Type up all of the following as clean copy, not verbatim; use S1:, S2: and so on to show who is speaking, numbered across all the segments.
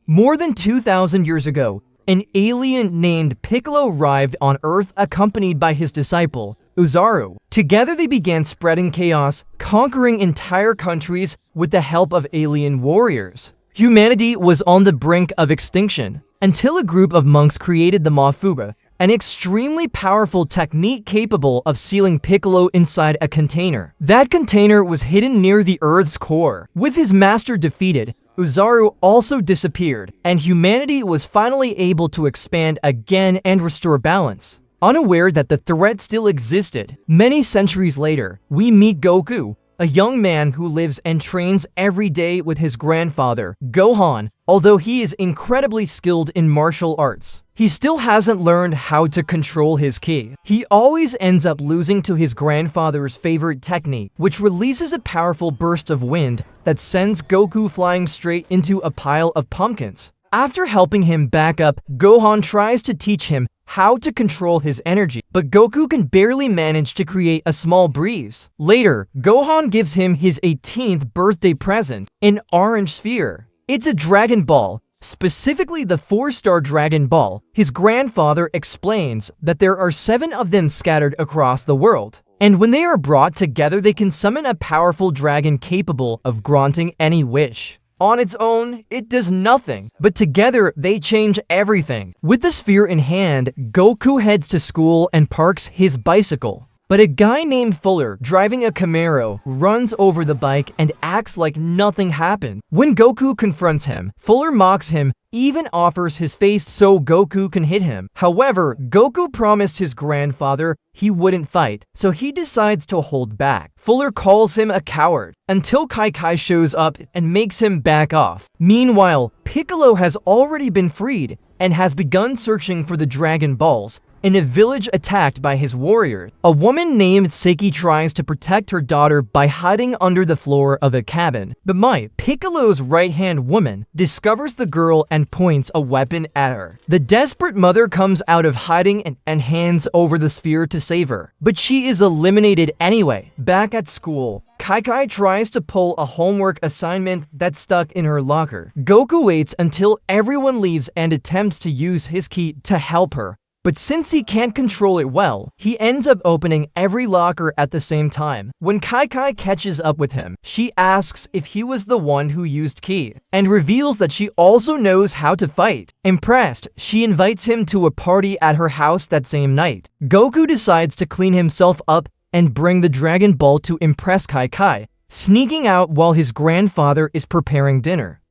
S1: More than 2,000 years ago, an alien named Piccolo arrived on Earth accompanied by his disciple, Uzaru. Together they began spreading chaos, conquering entire countries with the help of alien warriors. Humanity was on the brink of extinction until a group of monks created the Mafuba, an extremely powerful technique capable of sealing Piccolo inside a container. That container was hidden near the Earth's core. With his master defeated, Uzaru also disappeared, and humanity was finally able to expand again and restore balance. Unaware that the threat still existed, many centuries later, we meet Goku, a young man who lives and trains every day with his grandfather, Gohan. Although he is incredibly skilled in martial arts, he still hasn't learned how to control his ki. He always ends up losing to his grandfather's favorite technique, which releases a powerful burst of wind that sends Goku flying straight into a pile of pumpkins. After helping him back up, Gohan tries to teach him how to control his energy, but Goku can barely manage to create a small breeze. Later, Gohan gives him his 18th birthday present, an orange sphere. It's a Dragon Ball, specifically the 4-star Dragon Ball. His grandfather explains that there are 7 of them scattered across the world, and when they are brought together, they can summon a powerful dragon capable of granting any wish. On its own, it does nothing, but together they change everything. With the sphere in hand, Goku heads to school and parks his bicycle. But a guy named Fuller, driving a Camaro, runs over the bike and acts like nothing happened. When Goku confronts him, Fuller mocks him, even offers his face so Goku can hit him. However, Goku promised his grandfather he wouldn't fight, so he decides to hold back. Fuller calls him a coward, until Kai shows up and makes him back off. Meanwhile, Piccolo has already been freed and has begun searching for the Dragon Balls in a village attacked by his warriors. A woman named Seki tries to protect her daughter by hiding under the floor of a cabin. But Mai, Piccolo's right-hand woman, discovers the girl and points a weapon at her. The desperate mother comes out of hiding and hands over the sphere to save her, but she is eliminated anyway. Back at school, Kai tries to pull a homework assignment that's stuck in her locker. Goku waits until everyone leaves and attempts to use his ki to help her. But since he can't control it well, he ends up opening every locker at the same time. When Kai catches up with him, she asks if he was the one who used ki, and reveals that she also knows how to fight. Impressed, she invites him to a party at her house that same night. Goku decides to clean himself up and bring the Dragon Ball to impress Kai, sneaking out while his grandfather is preparing dinner.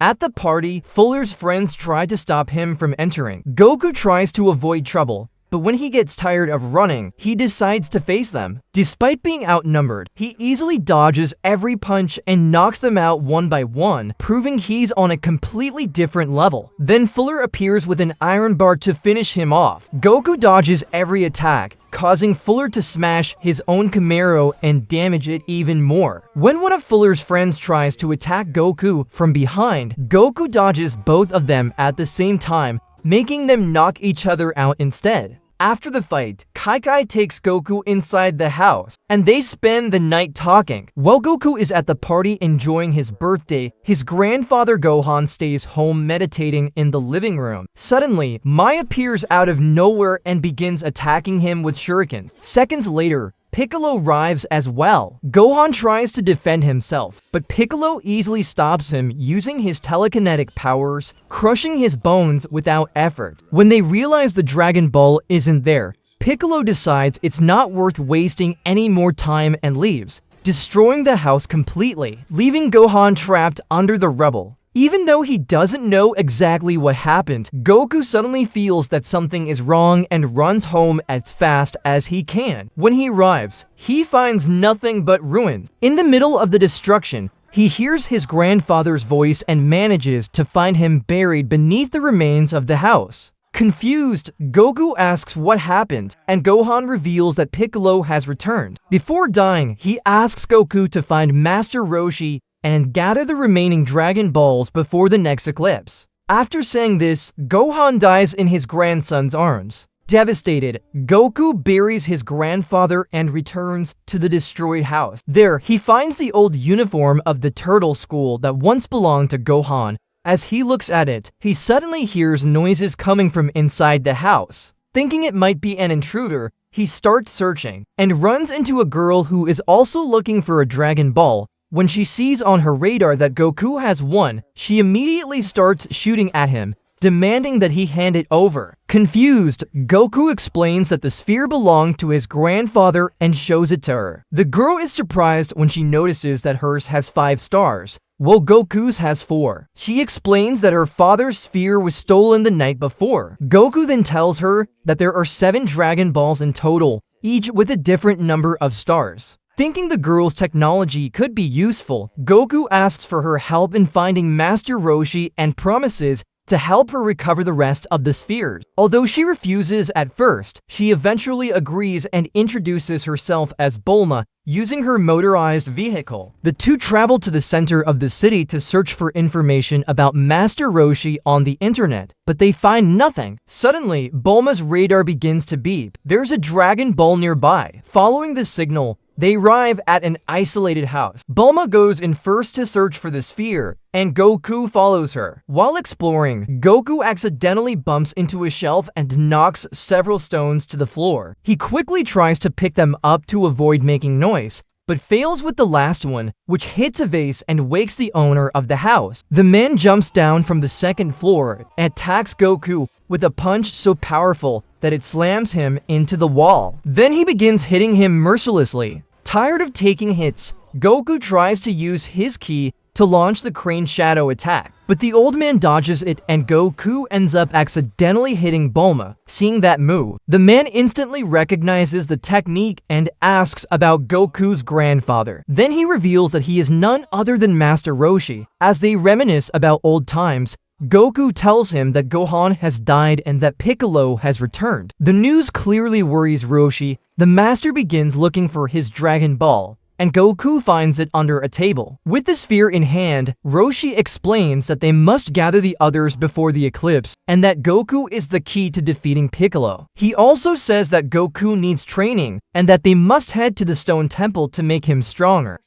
S1: At the party, Fuller's friends try to stop him from entering. Goku tries to avoid trouble, but when he gets tired of running, he decides to face them. Despite being outnumbered, he easily dodges every punch and knocks them out one by one, proving he's on a completely different level. Then Fuller appears with an iron bar to finish him off. Goku dodges every attack, causing Fuller to smash his own Camaro and damage it even more. When one of Fuller's friends tries to attack Goku from behind, Goku dodges both of them at the same time, making them knock each other out instead. After the fight, Kai takes Goku inside the house, and they spend the night talking. While Goku is at the party enjoying his birthday, his grandfather Gohan stays home meditating in the living room. Suddenly, Mai appears out of nowhere and begins attacking him with shurikens. Seconds later, Piccolo arrives as well. Gohan tries to defend himself, but Piccolo easily stops him using his telekinetic powers, crushing his bones without effort. When they realize the Dragon Ball isn't there, Piccolo decides it's not worth wasting any more time and leaves, destroying the house completely, leaving Gohan trapped under the rubble. Even though he doesn't know exactly what happened, Goku suddenly feels that something is wrong and runs home as fast as he can. When he arrives, he finds nothing but ruins. In the middle of the destruction, he hears his grandfather's voice and manages to find him buried beneath the remains of the house. Confused, Goku asks what happened, and Gohan reveals that Piccolo has returned. Before dying, he asks Goku to find Master Roshi and gather the remaining Dragon Balls before the next eclipse. After saying this, Gohan dies in his grandson's arms. Devastated, Goku buries his grandfather and returns to the destroyed house. There, he finds the old uniform of the turtle school that once belonged to Gohan, As he looks at it, he suddenly hears noises coming from inside the house. Thinking it might be an intruder, he starts searching and runs into a girl who is also looking for a Dragon Ball. When she sees on her radar that Goku has one, she immediately starts shooting at him, demanding that he hand it over. Confused, Goku explains that the sphere belonged to his grandfather and shows it to her. The girl is surprised when she notices that hers has 5 stars, while Goku's has 4. She explains that her father's sphere was stolen the night before. Goku then tells her that there are 7 Dragon Balls in total, each with a different number of stars. Thinking the girl's technology could be useful, Goku asks for her help in finding Master Roshi and promises to help her recover the rest of the spheres. Although she refuses at first, she eventually agrees and introduces herself as Bulma, using her motorized vehicle. The two travel to the center of the city to search for information about Master Roshi on the internet, but they find nothing. Suddenly, Bulma's radar begins to beep. There's a Dragon Ball nearby. Following the signal, they arrive at an isolated house. Bulma goes in first to search for the sphere, and Goku follows her. While exploring, Goku accidentally bumps into a shelf and knocks several stones to the floor. He quickly tries to pick them up to avoid making noise, but fails with the last one, which hits a vase and wakes the owner of the house. The man jumps down from the second floor and attacks Goku with a punch so powerful that it slams him into the wall. Then he begins hitting him mercilessly. Tired of taking hits, Goku tries to use his ki to launch the crane shadow attack, but the old man dodges it and Goku ends up accidentally hitting Bulma. Seeing that move, the man instantly recognizes the technique and asks about Goku's grandfather. Then he reveals that he is none other than Master Roshi. As they reminisce about old times, Goku tells him that Gohan has died and that Piccolo has returned. The news clearly worries Roshi. The master begins looking for his Dragon Ball, and Goku finds it under a table. With the sphere in hand, Roshi explains that they must gather the others before the eclipse, and that Goku is the key to defeating Piccolo. He also says that Goku needs training, and that they must head to the Stone Temple to make him stronger.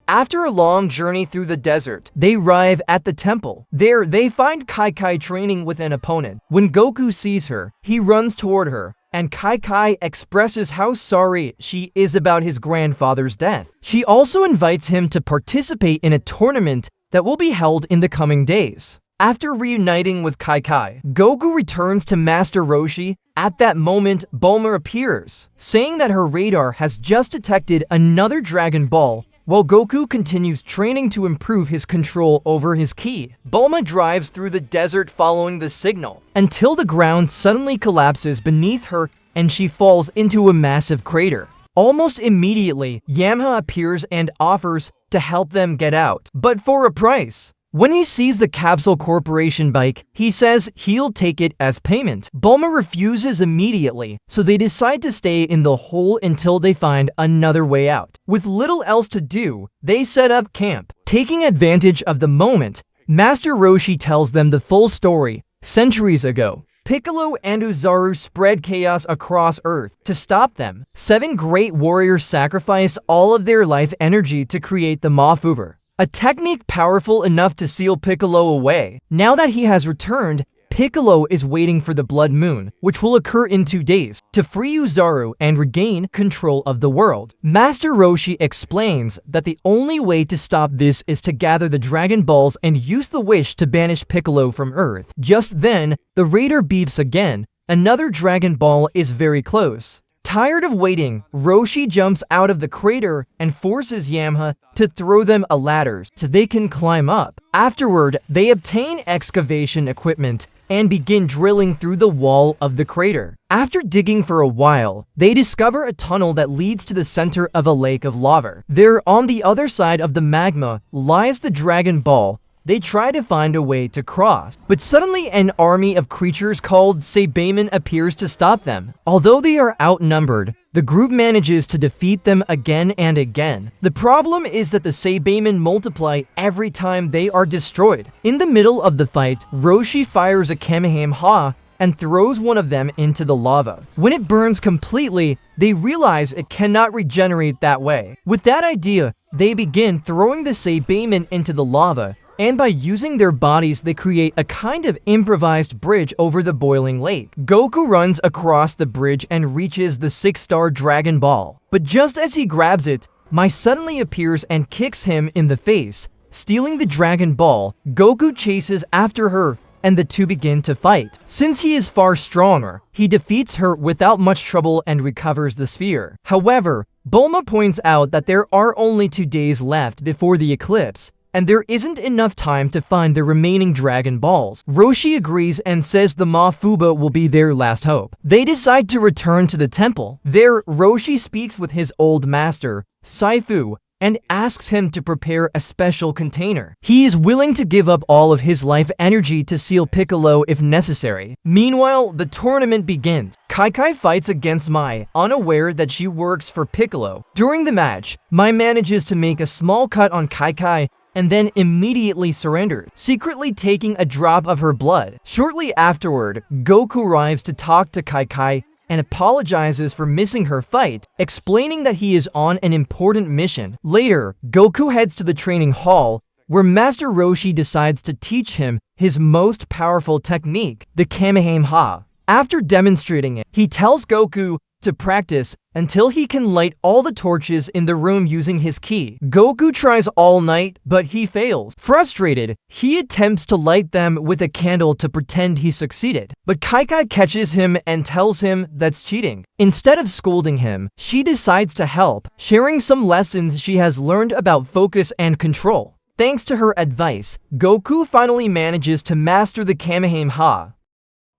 S1: After a long journey through the desert, they arrive at the temple. There, they find Kai training with an opponent. When Goku sees her, he runs toward her, and Kai expresses how sorry she is about his grandfather's death. She also invites him to participate in a tournament that will be held in the coming days. After reuniting with Kai, Goku returns to Master Roshi. At that moment, Bulma appears, saying that her radar has just detected another Dragon Ball, while Goku continues training to improve his control over his ki. Bulma drives through the desert following the signal, until the ground suddenly collapses beneath her and she falls into a massive crater. Almost immediately, Yamaha appears and offers to help them get out, but for a price. When he sees the Capsule Corporation bike, he says he'll take it as payment. Bulma refuses immediately, so they decide to stay in the hole until they find another way out. With little else to do, they set up camp. Taking advantage of the moment, Master Roshi tells them the full story. Centuries ago, Piccolo and Oozaru spread chaos across Earth. To stop them, 7 great warriors sacrificed all of their life energy to create the Mafuber, a technique powerful enough to seal Piccolo away. Now that he has returned, Piccolo is waiting for the Blood Moon, which will occur in 2 days, to free Oozaru and regain control of the world. Master Roshi explains that the only way to stop this is to gather the Dragon Balls and use the wish to banish Piccolo from Earth. Just then, the radar beeps again. Another Dragon Ball is very close. Tired of waiting, Roshi jumps out of the crater and forces Yamaha to throw them a ladder so they can climb up. Afterward, they obtain excavation equipment and begin drilling through the wall of the crater. After digging for a while, they discover a tunnel that leads to the center of a lake of lava. There, on the other side of the magma, lies the Dragon Ball. They try to find a way to cross, but suddenly an army of creatures called Saibamen appears to stop them. Although they are outnumbered, the group manages to defeat them again and again. The problem is that the Saibamen multiply every time they are destroyed. In the middle of the fight, Roshi fires a Kamehameha and throws one of them into the lava. When it burns completely, they realize it cannot regenerate that way. With that idea, they begin throwing the Saibamen into the lava, and by using their bodies they create a kind of improvised bridge over the boiling lake. Goku runs across the bridge and reaches the 6-star Dragon Ball. But just as he grabs it, Mai suddenly appears and kicks him in the face. Stealing the Dragon Ball, Goku chases after her and the two begin to fight. Since he is far stronger, he defeats her without much trouble and recovers the sphere. However, Bulma points out that there are only 2 days left before the eclipse, and there isn't enough time to find the remaining Dragon Balls. Roshi agrees and says the Mafuba will be their last hope. They decide to return to the temple. There, Roshi speaks with his old master, Saifu, and asks him to prepare a special container. He is willing to give up all of his life energy to seal Piccolo if necessary. Meanwhile, the tournament begins. Kai fights against Mai, unaware that she works for Piccolo. During the match, Mai manages to make a small cut on Kai and then immediately surrenders, secretly taking a drop of her blood. Shortly afterward, Goku arrives to talk to Kai and apologizes for missing her fight, explaining that he is on an important mission. Later, Goku heads to the training hall, where Master Roshi decides to teach him his most powerful technique, the Kamehameha. After demonstrating it, he tells Goku to practice until he can light all the torches in the room using his ki. Goku tries all night, but he fails. Frustrated, he attempts to light them with a candle to pretend he succeeded. But Kai catches him and tells him that's cheating. Instead of scolding him, she decides to help, sharing some lessons she has learned about focus and control. Thanks to her advice, Goku finally manages to master the Kamehameha.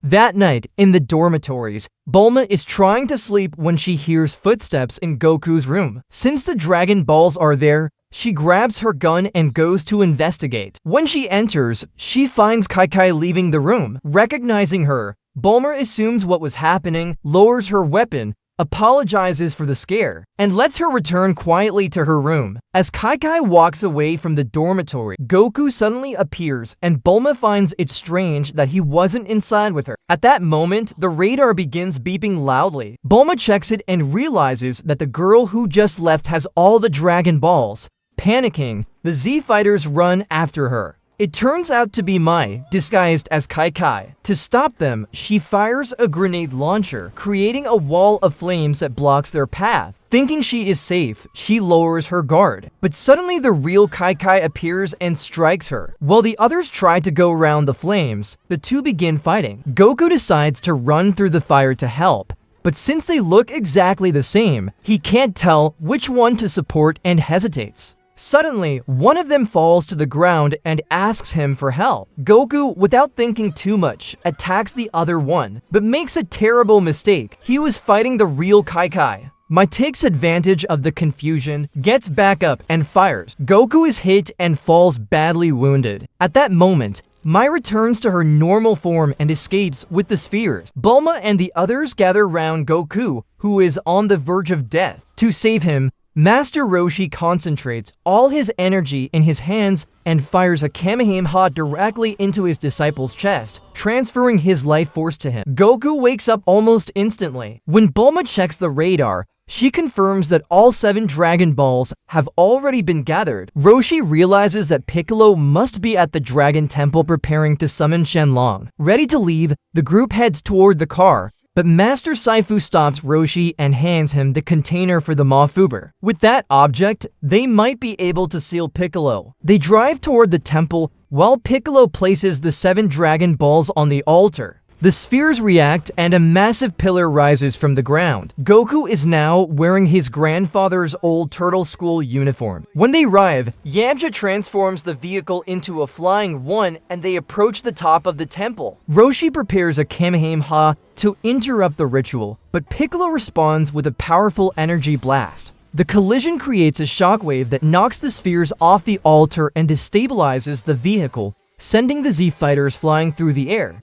S1: That night, in the dormitories, Bulma is trying to sleep when she hears footsteps in Goku's room. Since the Dragon Balls are there, she grabs her gun and goes to investigate. When she enters, she finds Kai leaving the room. Recognizing her, Bulma assumes what was happening, lowers her weapon, apologizes for the scare, and lets her return quietly to her room. As Kai walks away from the dormitory, Goku suddenly appears and Bulma finds it strange that he wasn't inside with her. At that moment, the radar begins beeping loudly. Bulma checks it and realizes that the girl who just left has all the Dragon Balls. Panicking, the Z fighters run after her. It turns out to be Mai, disguised as Kai. To stop them, she fires a grenade launcher, creating a wall of flames that blocks their path. Thinking she is safe, she lowers her guard. But suddenly the real Kai appears and strikes her. While the others try to go around the flames, the two begin fighting. Goku decides to run through the fire to help. But since they look exactly the same, he can't tell which one to support and hesitates. Suddenly, one of them falls to the ground and asks him for help. Goku, without thinking too much, attacks the other one, but makes a terrible mistake. He was fighting the real Kai. Mai takes advantage of the confusion, gets back up, and fires. Goku is hit and falls badly wounded. At that moment, Mai returns to her normal form and escapes with the spheres. Bulma and the others gather round Goku, who is on the verge of death. To save him, Master Roshi concentrates all his energy in his hands and fires a Kamehameha directly into his disciple's chest, transferring his life force to him. Goku wakes up almost instantly. When Bulma checks the radar, she confirms that all 7 Dragon Balls have already been gathered. Roshi realizes that Piccolo must be at the Dragon Temple preparing to summon Shenlong. Ready to leave, the group heads toward the car, but Master Saifu stops Roshi and hands him the container for the Mafuba. With that object, they might be able to seal Piccolo. They drive toward the temple while Piccolo places the 7 Dragon Balls on the altar. The spheres react and a massive pillar rises from the ground. Goku is now wearing his grandfather's old Turtle School uniform. When they arrive, Yamcha transforms the vehicle into a flying one and they approach the top of the temple. Roshi prepares a Kamehameha to interrupt the ritual, but Piccolo responds with a powerful energy blast. The collision creates a shockwave that knocks the spheres off the altar and destabilizes the vehicle, sending the Z fighters flying through the air.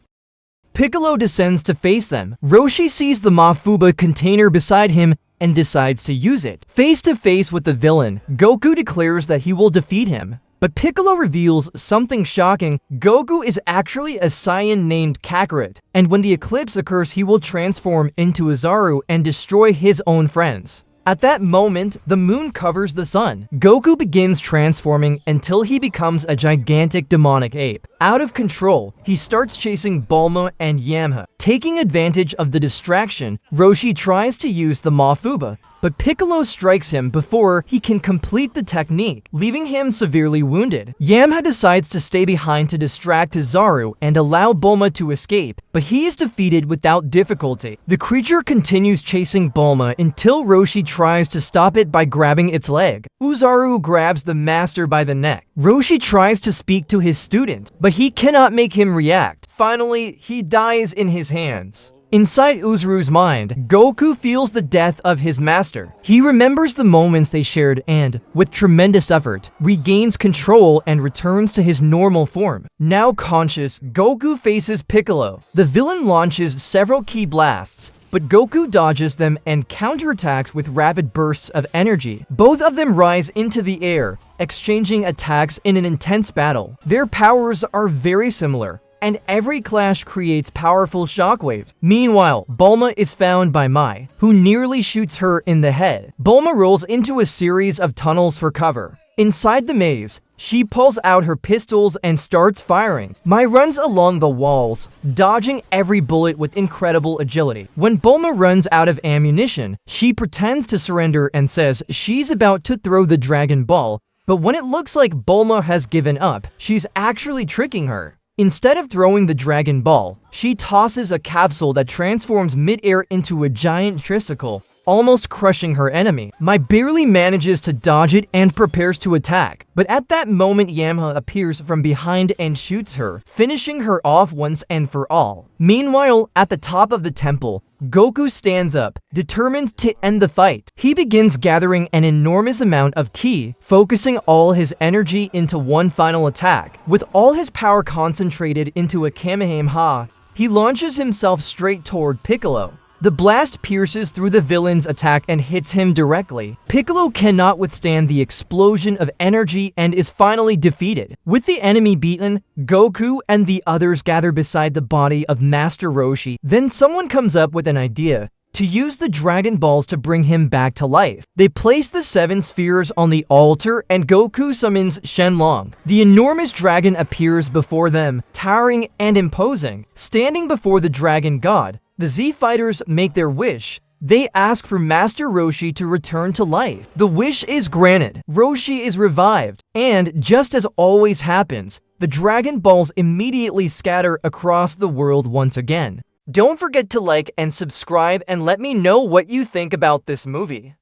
S1: Piccolo descends to face them. Roshi sees the Mafuba container beside him and decides to use it. Face to face with the villain, Goku declares that he will defeat him. But Piccolo reveals something shocking. Goku is actually a Saiyan named Kakarot, and when the eclipse occurs he will transform into a Zaru and destroy his own friends. At that moment, the moon covers the sun. Goku begins transforming until he becomes a gigantic demonic ape. Out of control, he starts chasing Bulma and Yamcha. Taking advantage of the distraction, Roshi tries to use the Mafuba, but Piccolo strikes him before he can complete the technique, leaving him severely wounded. Yamcha decides to stay behind to distract Kizaru and allow Bulma to escape, but he is defeated without difficulty. The creature continues chasing Bulma until Roshi tries to stop it by grabbing its leg. Kizaru grabs the master by the neck. Roshi tries to speak to his student, but he cannot make him react. Finally, he dies in his hands. Inside Uzuru's mind, Goku feels the death of his master. He remembers the moments they shared and, with tremendous effort, regains control and returns to his normal form. Now conscious, Goku faces Piccolo. The villain launches several key blasts, but Goku dodges them and counterattacks with rapid bursts of energy. Both of them rise into the air, exchanging attacks in an intense battle. Their powers are very similar, and every clash creates powerful shockwaves. Meanwhile, Bulma is found by Mai, who nearly shoots her in the head. Bulma rolls into a series of tunnels for cover. Inside the maze, she pulls out her pistols and starts firing. Mai runs along the walls, dodging every bullet with incredible agility. When Bulma runs out of ammunition, she pretends to surrender and says she's about to throw the Dragon Ball, but when it looks like Bulma has given up, she's actually tricking her. Instead of throwing the Dragon Ball, she tosses a capsule that transforms mid-air into a giant tricycle, almost crushing her enemy. Mai barely manages to dodge it and prepares to attack, but at that moment Yamcha appears from behind and shoots her, finishing her off once and for all. Meanwhile, at the top of the temple, Goku stands up, determined to end the fight. He begins gathering an enormous amount of ki, focusing all his energy into one final attack. With all his power concentrated into a Kamehameha, he launches himself straight toward Piccolo. The blast pierces through the villain's attack and hits him directly. Piccolo cannot withstand the explosion of energy and is finally defeated. With the enemy beaten, Goku and the others gather beside the body of Master Roshi. Then someone comes up with an idea to use the Dragon Balls to bring him back to life. They place the 7 spheres on the altar and Goku summons Shenlong. The enormous dragon appears before them, towering and imposing. Standing before the dragon god, the Z Fighters make their wish. They ask for Master Roshi to return to life. The wish is granted. Roshi is revived. And just as always happens, the Dragon Balls immediately scatter across the world once again. Don't forget to like and subscribe and let me know what you think about this movie.